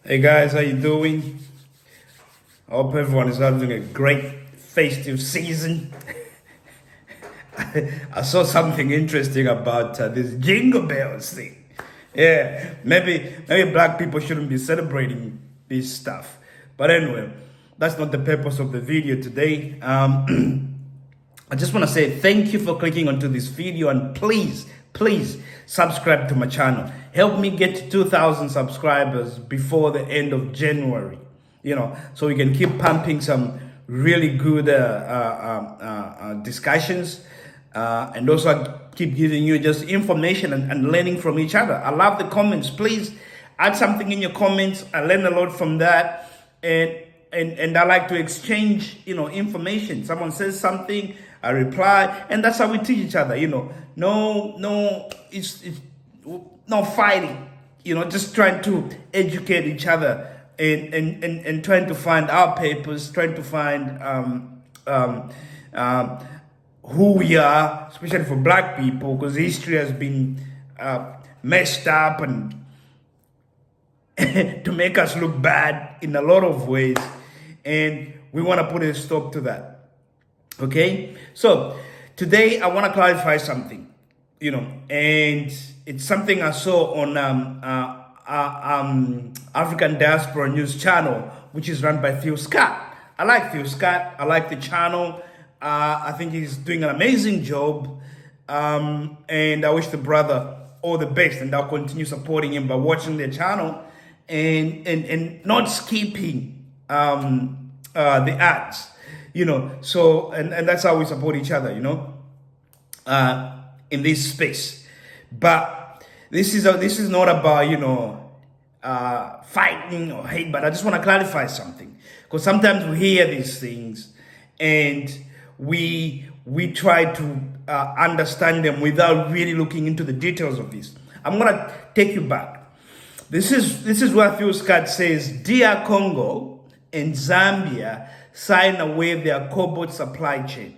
Hey guys, how you doing? I hope everyone is having a great festive season. I saw something interesting about this jingle bells thing. Yeah, maybe black people shouldn't be celebrating this stuff. But anyway, that's not the purpose of the video today. I just want to say thank you for clicking onto this video, and please subscribe to my channel. Help me get to 2,000 subscribers before the end of January, so we can keep pumping some really good discussions, and also keep giving you just information and learning from each other. I love the comments. Please add something in your comments. I learn a lot from that, and I like to exchange, information. Someone says something, I reply, and that's how we teach each other. No, it's not fighting. Just trying to educate each other and trying to find our papers, trying to find who we are, especially for black people, because history has been messed up and to make us look bad in a lot of ways, and we want to put a stop to that. Okay, so today I want to clarify something, and it's something I saw on African Diaspora News channel, which is run by Phil Scott. I like Phil Scott. I like the channel. I think he's doing an amazing job, and I wish the brother all the best, and I'll continue supporting him by watching their channel and not skipping the ads. So and that's how we support each other, in this space. But this is not about fighting or hate. But I just want to clarify something, because sometimes we hear these things and we try to understand them without really looking into the details of this. I'm gonna take you back. This is where Phil Scott says, "Dear Congo and Zambia sign away their cobalt supply chain,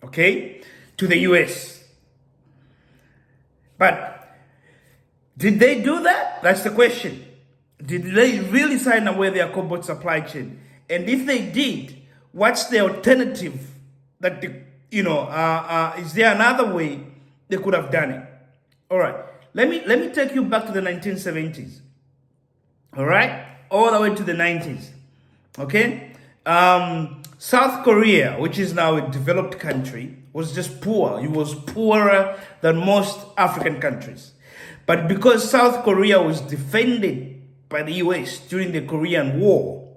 okay, to the US." But did they do that? That's the question. Did they really sign away their cobalt supply chain? And if they did, what's the alternative? That is there another way they could have done it? All right, let me take you back to the 1970s. All right, all the way to the 90s. Okay. South Korea, which is now a developed country, was just poor. It was poorer than most African countries. But because South Korea was defended by the US during the Korean War,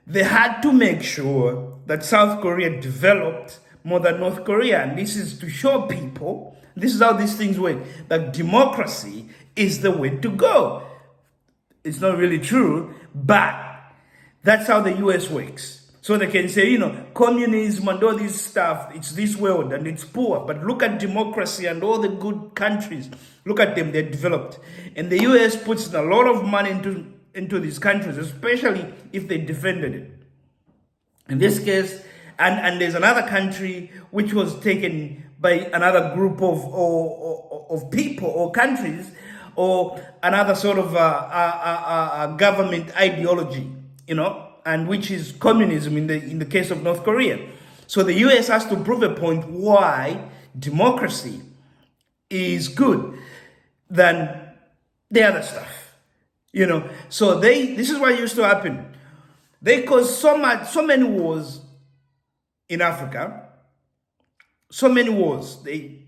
they had to make sure that South Korea developed more than North Korea. And this is to show people, this is how these things work, that democracy is the way to go. It's not really true, but that's how the US works. So they can say, communism and all this stuff, it's this world and it's poor. But look at democracy and all the good countries. Look at them, they're developed. And the US puts a lot of money into these countries, especially if they defended it. In this case, and there's another country which was taken by another group of people or countries, or another sort of government ideology, and which is communism in the case of North Korea. So the US has to prove a point why democracy is good than the other stuff. So this is what used to happen. They caused so many wars in Africa. So many wars. They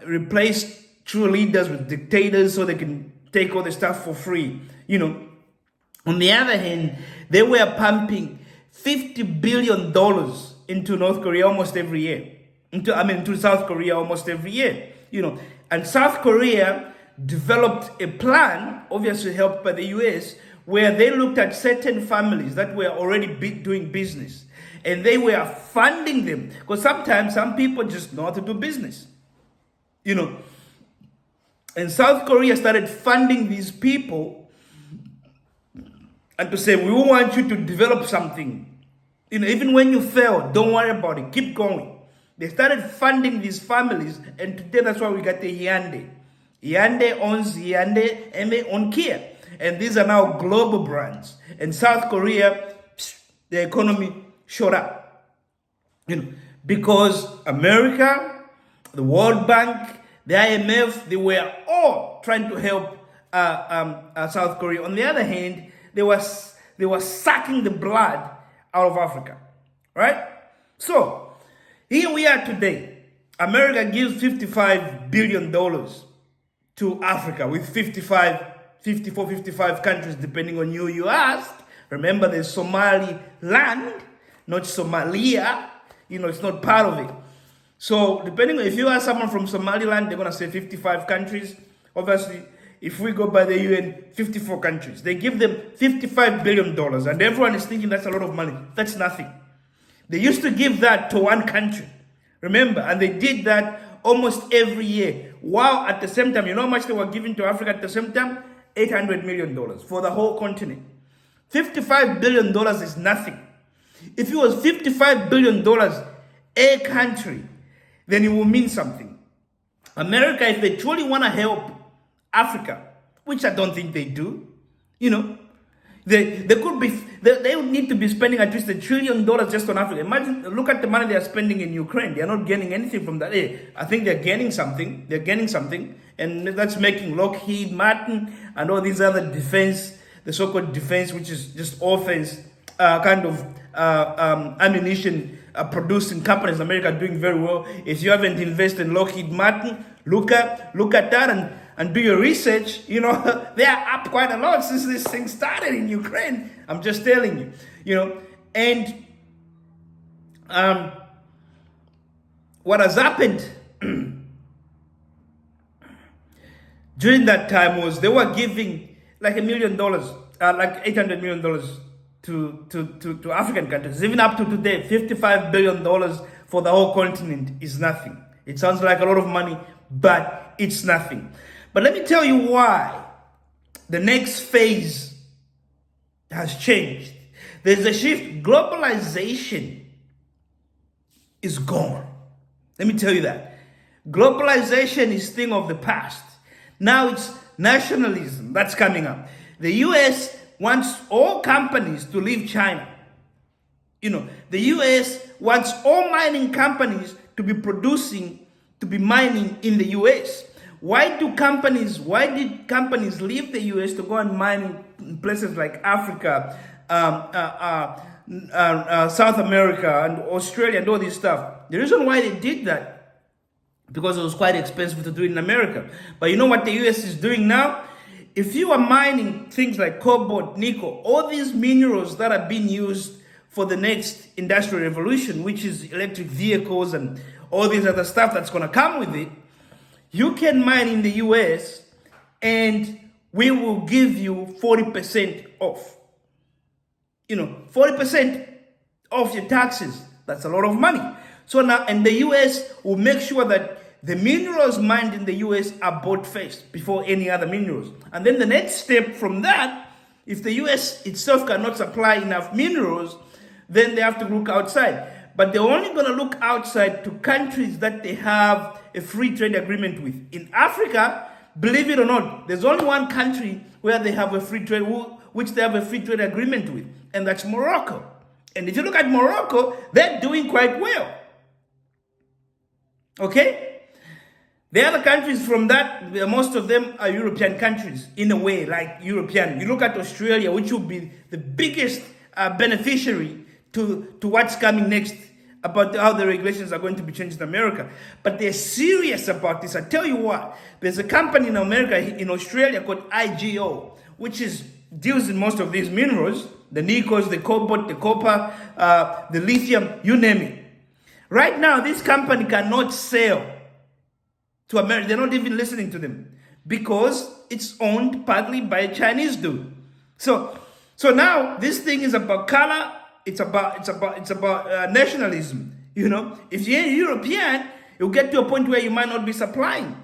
replaced true leaders with dictators so they can take all the stuff for free. On the other hand, they were pumping $50 billion into North Korea almost every year. Into South Korea almost every year. And South Korea developed a plan, obviously helped by the US, where they looked at certain families that were already doing business, and they were funding them, because sometimes some people just know how to do business. And South Korea started funding these people, and to say, we want you to develop something. Even when you fail, don't worry about it. Keep going. They started funding these families, and today that's why we got the Hyundai. Hyundai owns Hyundai and they own Kia. And these are now global brands. And South Korea, the economy shot up. Because America, the World Bank, the IMF, they were all trying to help South Korea. On the other hand, they were sucking the blood out of Africa, right? So here we are today. America gives $55 billion to Africa with 55 countries, depending on who you ask. Remember, there's Somaliland, not Somalia. It's not part of it. So depending on, if you ask someone from Somaliland, they're going to say 55 countries. Obviously, if we go by the UN, 54 countries. They give them $55 billion. And everyone is thinking that's a lot of money. That's nothing. They used to give that to one country. Remember, and they did that almost every year. While at the same time, you know how much they were giving to Africa at the same time? $800 million for the whole continent. $55 billion is nothing. If it was $55 billion a country, then it will mean something. America, if they truly want to help Africa, which I don't think they do, they could be, they would need to be spending at least $1 trillion just on Africa. Imagine, look at the money they are spending in Ukraine. They are not gaining anything from that. I think they're gaining something. And that's making Lockheed Martin and all these other defense, the so-called defense, which is just offense, ammunition producing companies. America are doing very well. If you haven't invested in Lockheed Martin, look at that and do your research. They are up quite a lot since this thing started in Ukraine. I'm just telling you. And what has happened during that time was they were giving like $1 million, like $800 million to African countries. Even up to today, $55 billion for the whole continent is nothing. It sounds like a lot of money, but it's nothing. But let me tell you why the next phase has changed. There's a shift. Globalization is gone. Let me tell you that. Globalization is a thing of the past. Now it's nationalism that's coming up. The US wants all companies to leave China. The US wants all mining companies to be mining in the US. Why did companies leave the US to go and mine in places like Africa, South America, and Australia, and all this stuff? The reason why they did that, because it was quite expensive to do it in America. But you know what the US is doing now? If you are mining things like cobalt, nickel, all these minerals that are being used for the next industrial revolution, which is electric vehicles and all this other stuff that's going to come with it, you can mine in the US and we will give you 40% off. 40% off your taxes. That's a lot of money. So now, and the US will make sure that the minerals mined in the US are bought first before any other minerals. And then the next step from that, if the US itself cannot supply enough minerals, then they have to look outside. But they're only going to look outside to countries that they have a free trade agreement with. In Africa, believe it or not, there's only one country where they have a free trade, which they have a free trade agreement with, and that's Morocco. And if you look at Morocco, they're doing quite well. Okay? The other countries from that, most of them are European countries, in a way, like European. You look at Australia, which will be the biggest beneficiary to what's coming next, about how the regulations are going to be changed in America. But they're serious about this. I tell you what, there's a company in America, in Australia, called IGO, which deals in most of these minerals, the nickels, the cobalt, the copper, the lithium, you name it. Right now, this company cannot sell to America. They're not even listening to them because it's owned partly by a Chinese dude. So now this thing is about color. It's about nationalism. If you're European, you'll get to a point where you might not be supplying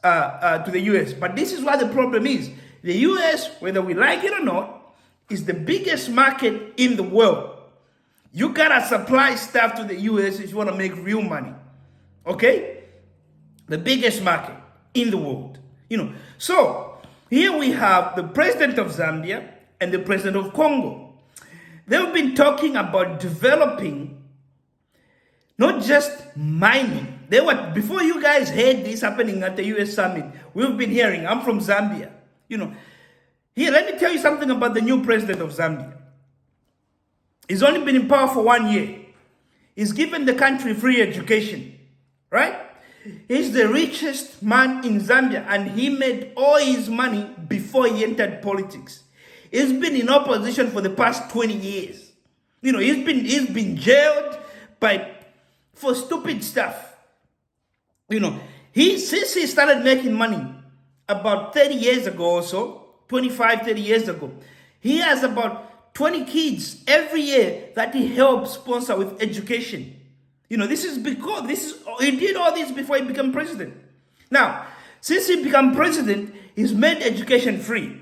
to the US. But this is what the problem is. The US, whether we like it or not, is the biggest market in the world. You gotta supply stuff to the US if you want to make real money. Okay? The biggest market in the world. So here we have the president of Zambia and the president of Congo. They've been talking about developing not just mining. Before you guys heard this happening at the US summit, we've been hearing, I'm from Zambia. Here, let me tell you something about the new president of Zambia. He's only been in power for 1 year. He's given the country free education, right? He's the richest man in Zambia, and he made all his money before he entered politics. He's been in opposition for the past 20 years. He's been jailed for stupid stuff. Since he started making money about 30 years ago or so, 25, 30 years ago, he has about 20 kids every year that he helps sponsor with education. This is because he did all this before he became president. Now, since he became president, he's made education free.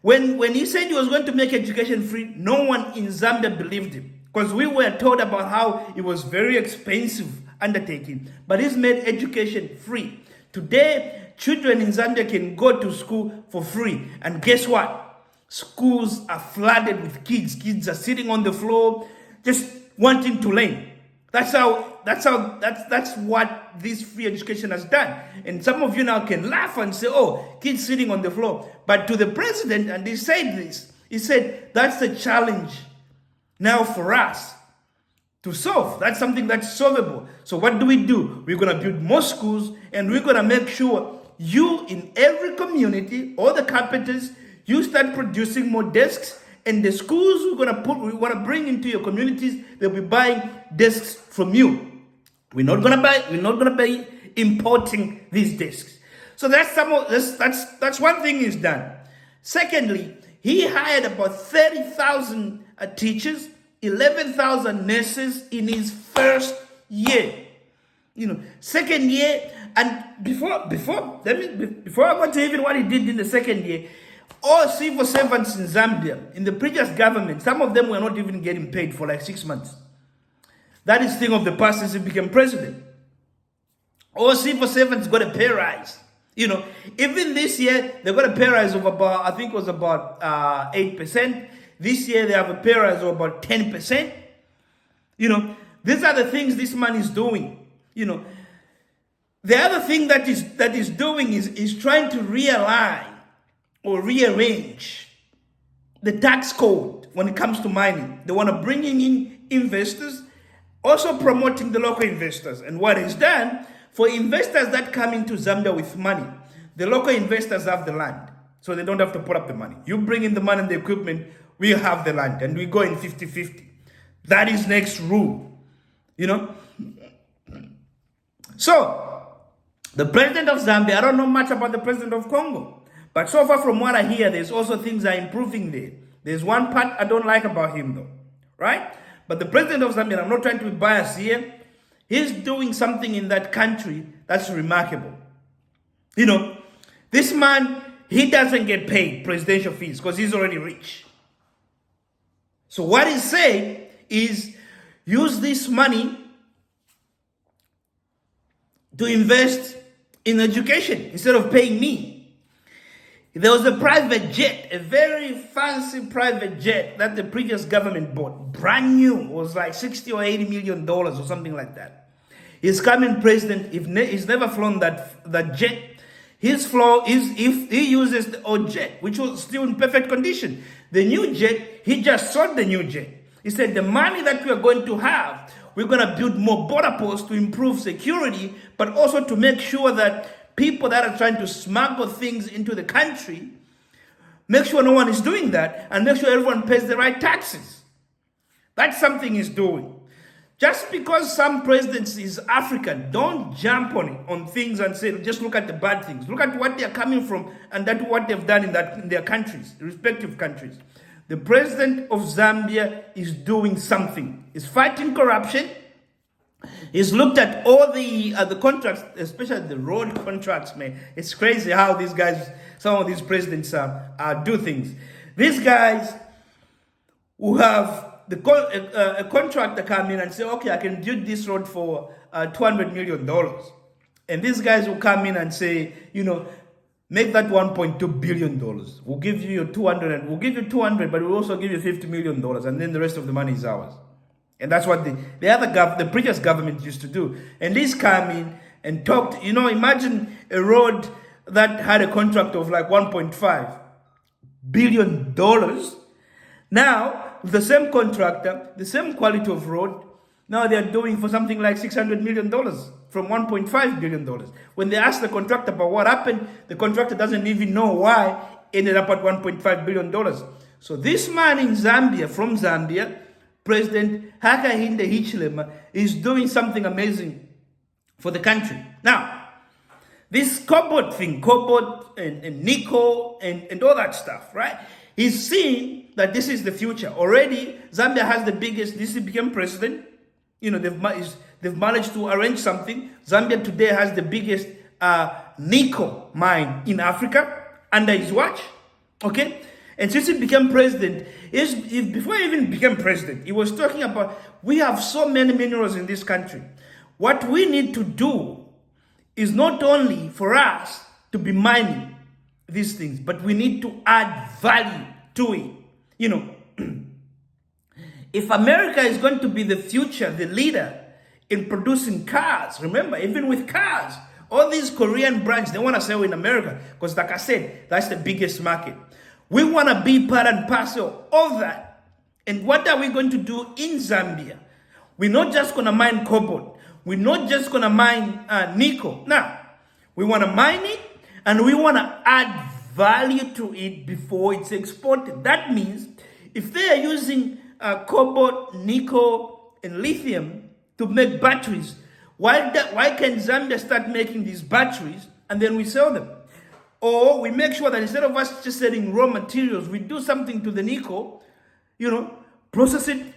When he said he was going to make education free, no one in Zambia believed him, because we were told about how it was very expensive undertaking. But he's made education free. Today, children in Zambia can go to school for free. And guess what? Schools are flooded with kids. Kids are sitting on the floor just wanting to learn. That's what this free education has done. And some of you now can laugh and say, oh, kids sitting on the floor. But to the president, and he said this, he said, that's the challenge now for us to solve. That's something that's solvable. So what do? We're going to build more schools, and we're going to make sure you in every community, all the capitals, you start producing more desks. And the schools we want to bring into your communities, they'll be buying desks from you. We're not gonna be importing these desks. So that's one thing he's done. Secondly, he hired about 30,000 teachers, 11,000 nurses in his first year. Second year, and before I go to even what he did in the second year, all civil servants in Zambia, in the previous government, some of them were not even getting paid for like 6 months. That is thing of the past since he became president. All civil servants got a pay rise. Even this year, they got a pay rise of about, I think it was about 8%. This year, they have a pay rise of about 10%. These are the things this man is doing. The other thing that is doing is trying to realign or rearrange the tax code when it comes to mining. They want to bring in investors, also promoting the local investors. And what is done, for investors that come into Zambia with money, the local investors have the land, so they don't have to put up the money. You bring in the money and the equipment, we have the land, and we go in 50-50. That is next rule, So, the president of Zambia, I don't know much about the president of Congo. But so far from what I hear, there's also things are improving there. There's one part I don't like about him though, right? But the president of Zambia, I'm not trying to be biased here, he's doing something in that country that's remarkable. This man, he doesn't get paid presidential fees because he's already rich. So what he's saying is use this money to invest in education instead of paying me. There was a private jet, a very fancy private jet that the previous government bought. Brand new. It was like $60 or $80 million or something like that. He's coming president. He's never flown that jet. If he uses the old jet, which was still in perfect condition. The new jet, he just sold the new jet. He said the money that we are going to have, we're going to build more border posts to improve security, but also to make sure that people that are trying to smuggle things into the country, make sure no one is doing that, and make sure everyone pays the right taxes. That's something he's doing. Just because some president is African, don't jump on things and say, just look at the bad things. Look at what they're coming from and what they've done in their countries, respective countries. The president of Zambia is doing something. He's fighting corruption. He's looked at all the contracts, especially the road contracts, man. It's crazy how these guys, some of these presidents do things. These guys who have a contractor come in and say, okay, I can build this road for $200 million. And these guys will come in and say, Make that $1.2 billion. We'll give you your 200, and we'll give you 200, but we'll also give you $50 million, and then the rest of the money is ours. And that's what the previous government used to do. And these come in and talked, imagine a road that had a contract of like $1.5 billion. Now, the same contractor, the same quality of road, now they're doing for something like $600 million from $1.5 billion. When they ask the contractor about what happened, the contractor doesn't even know why it ended up at $1.5 billion. So this man in Zambia, from Zambia, President Hakainde Hichilema, is doing something amazing for the country. Now, this cobalt thing, cobalt and nickel and all that stuff, right? He's seeing that this is the future. Already, Zambia has the biggest, this became president. They've managed to arrange something. Zambia today has the biggest nickel mine in Africa under his watch. Okay? And since he became president, before he even became president, he was talking about, we have so many minerals in this country. What we need to do is not only for us to be mining these things, but we need to add value to it. If America is going to be the future, the leader in producing cars, remember, even with cars, all these Korean brands, they want to sell in America because, like I said, that's the biggest market. We want to be part and parcel of that. And what are we going to do in Zambia? We're not just going to mine cobalt. We're not just going to mine nickel. Now, we want to mine it and we want to add value to it before it's exported. That means if they are using cobalt, nickel, and lithium to make batteries, why can't Zambia start making these batteries and then we sell them? Or we make sure that instead of us just selling raw materials, we do something to the nickel, process it,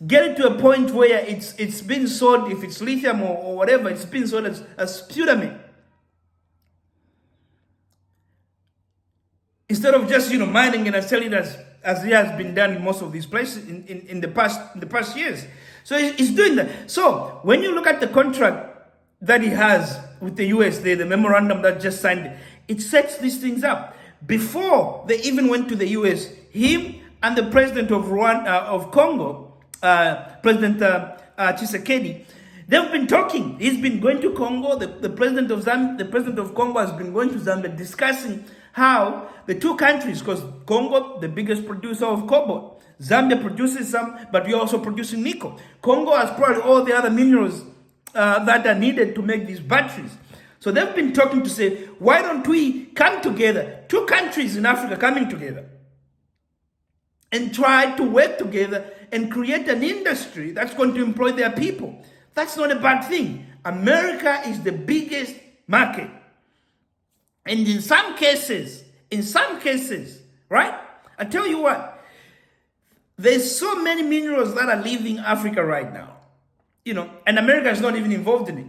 get it to a point where it's being sold, if it's lithium or whatever, it's being sold as spudamine. Instead of just mining it and selling it as it has been done in most of these places in the past years. So he's doing that. So when you look at the contract that he has with the US, the memorandum that just signed, it sets these things up. Before they even went to the US, him and the president of Congo, President Tshisekedi, they've been talking. He's been going to Congo. The president of Congo has been going to Zambia, discussing how the two countries, because Congo, the biggest producer of cobalt, Zambia produces some, but we're also producing nickel. Congo has probably all the other minerals that are needed to make these batteries. So they've been talking to say, why don't we come together, two countries in Africa coming together, and try to work together and create an industry that's going to employ their people. That's not a bad thing. America is the biggest market. And in some cases, right? I tell you what, there's so many minerals that are leaving Africa right now, and America is not even involved in it.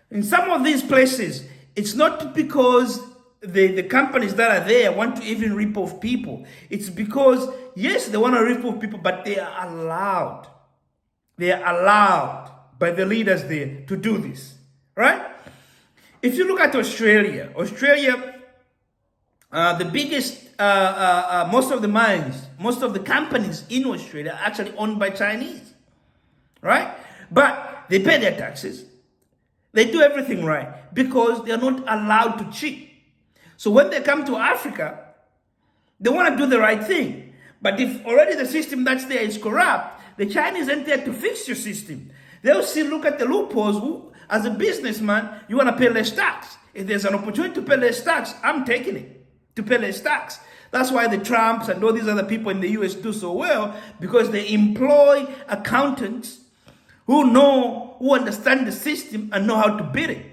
In some of these places, it's not because the companies that are there want to even rip off people. It's because, yes, they want to rip off people, but they are allowed. They are allowed by the leaders there to do this, right? If you look at Australia, the biggest, most of the mines, most of the companies in Australia are actually owned by Chinese, right? But they pay their taxes. They do everything right because they are not allowed to cheat. So when they come to Africa, they want to do the right thing. But if already the system that's there is corrupt, the Chinese aren't there to fix your system. They'll still look at the loopholes. As a businessman, you want to pay less tax. If there's an opportunity to pay less tax, I'm taking it, to pay less tax. That's why the Trumps and all these other people in the US do so well, because they employ accountants who understand the system and know how to beat it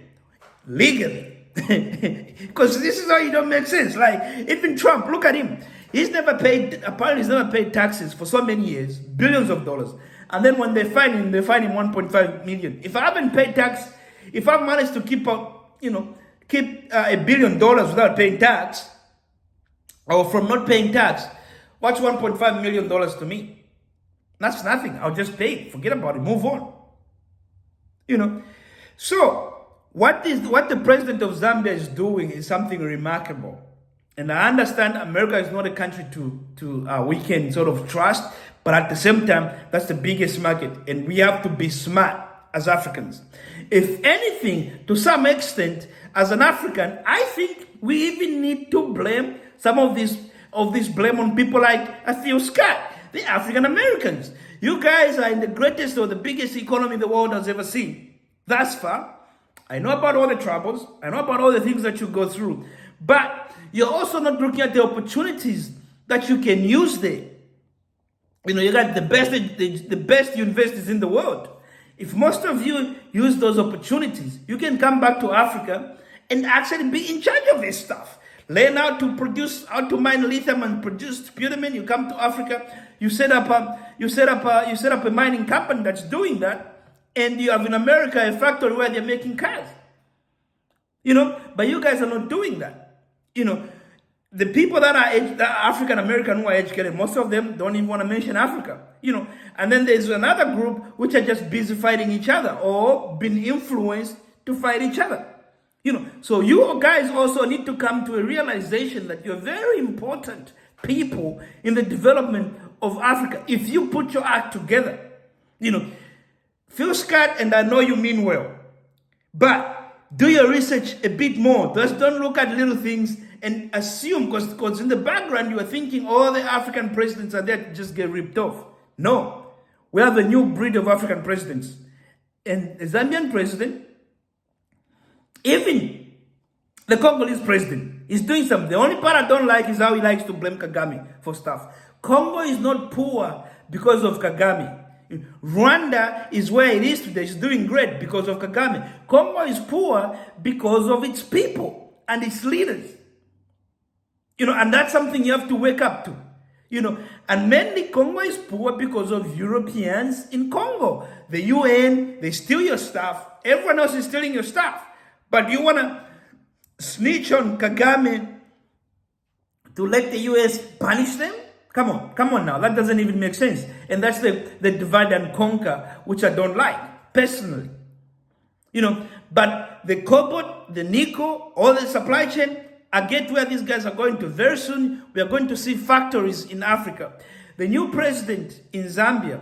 legally. Because this is how it don't make sense. Like, even Trump, look at him. Apparently he's never paid taxes for so many years, billions of dollars. And then when they find him 1.5 million. If I haven't paid tax, if I've managed to keep $1 billion without paying tax, or from not paying tax, what's $1.5 million to me? That's nothing. I'll just pay it. Forget about it. Move on. So what the president of Zambia is doing is something remarkable. And I understand America is not a country we can sort of trust, but at the same time, that's the biggest market, and we have to be smart as Africans. If anything, to some extent, as an African, I think we even need to blame some of this blame on people like Theo Scott, the African Americans. You guys are in the greatest or the biggest economy the world has ever seen. Thus far, I know about all the troubles, I know about all the things that you go through, but you're also not looking at the opportunities that you can use there. You know, you got the best universities in the world. If most of you use those opportunities, you can come back to Africa and actually be in charge of this stuff. Learn how to mine lithium and produce spudamen. You come to Africa, you set up a mining company that's doing that, and you have in America a factory where they're making cars. You know, but you guys are not doing that. You know, the people that are African American who are educated, most of them don't even want to mention Africa. You know, and then there's another group which are just busy fighting each other or being influenced to fight each other. You know, so you guys also need to come to a realization that you're very important people in the development of Africa. If you put your act together, you know, Phil Scott, and I know you mean well, but do your research a bit more. Just don't look at little things and assume, because in the background you are thinking all the African presidents are there to just get ripped off. No, we have a new breed of African presidents. And the Zambian president, even the Congolese president, is doing something. The only part I don't like is how he likes to blame Kagame for stuff. Congo is not poor because of Kagame. Rwanda is where it is today. It's doing great because of Kagame. Congo is poor because of its people and its leaders. You know, and that's something you have to wake up to. You know, and mainly Congo is poor because of Europeans in Congo. The UN, they steal your stuff. Everyone else is stealing your stuff. But you want to snitch on Kagame to let the US punish them? Come on now. That doesn't even make sense. And that's the divide and conquer, which I don't like, personally. You know, but the cobalt, the nickel, all the supply chain, I get where these guys are going to. Very soon, we are going to see factories in Africa. The new president in Zambia,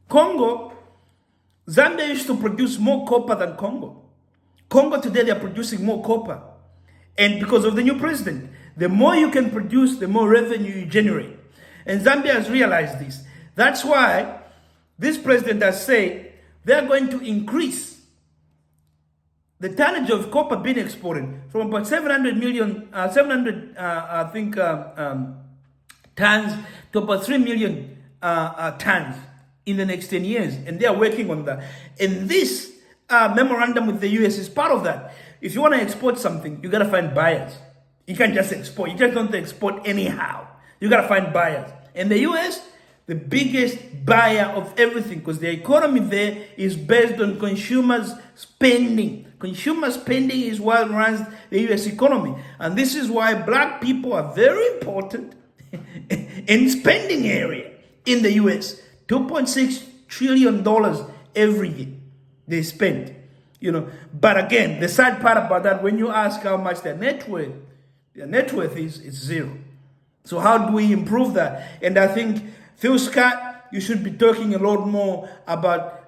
Zambia used to produce more copper than Congo. Congo today, they are producing more copper. And because of the new president, the more you can produce, the more revenue you generate. And Zambia has realized this. That's why this president has said they're going to increase the tonnage of copper being exported from about 700 tons to about 3 million tons in the next 10 years. And they are working on that. And this memorandum with the US is part of that. If you want to export something, you got to find buyers. You can't just export. You just don't export anyhow. You got to find buyers. And the US, the biggest buyer of everything, because the economy there is based on consumers spending. Consumer spending is what runs the US economy. And this is why black people are very important in spending area in the US. $2.6 trillion every year they spend. You know, but again, the sad part about that, when you ask how much their net worth is zero. So how do we improve that? And I think, Phil Scott, you should be talking a lot more about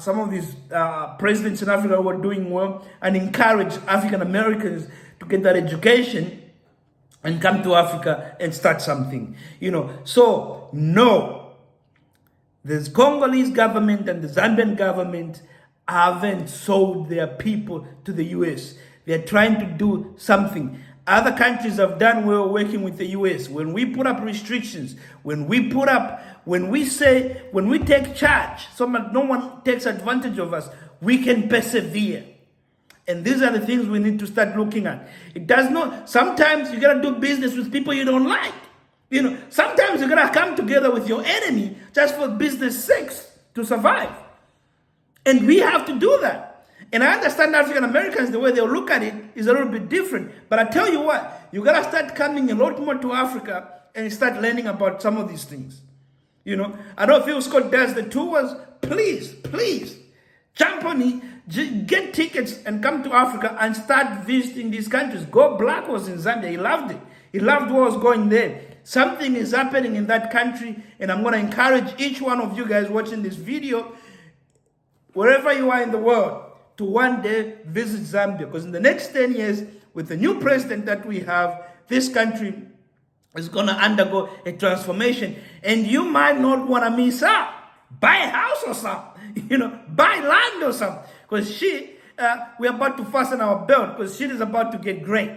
some of these presidents in Africa who are doing well, and encourage African Americans to get that education and come to Africa and start something. You know, so no, the Congolese government and the Zambian government haven't sold their people to the US. They're trying to do something. Other countries have done well working with the US. When we put up restrictions, when we take charge, so no one takes advantage of us, we can persevere. And these are the things we need to start looking at. It does not, sometimes you gotta do business with people you don't like. You know, sometimes you gotta come together with your enemy just for business sakes to survive. And we have to do that. And I understand African Americans, the way they look at it is a little bit different. But I tell you what, you gotta start coming a lot more to Africa and start learning about some of these things. You know, I know Phil Scott does the tours. Please, jump on it. Get tickets and come to Africa and start visiting these countries. Go Black was in Zambia. He loved it. He loved what was going there. Something is happening in that country, and I'm going to encourage each one of you guys watching this video, wherever you are in the world, to one day visit Zambia. Because in the next 10 years, with the new president that we have, this country is going to undergo a transformation. And you might not want to miss out. Buy a house or something. Buy land or something. Because we're about to fasten our belt, because shit is about to get great.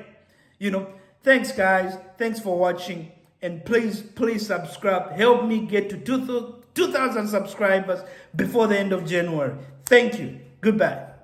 Thanks, guys. Thanks for watching. And please subscribe. Help me get to 2,000 subscribers before the end of January. Thank you. Goodbye.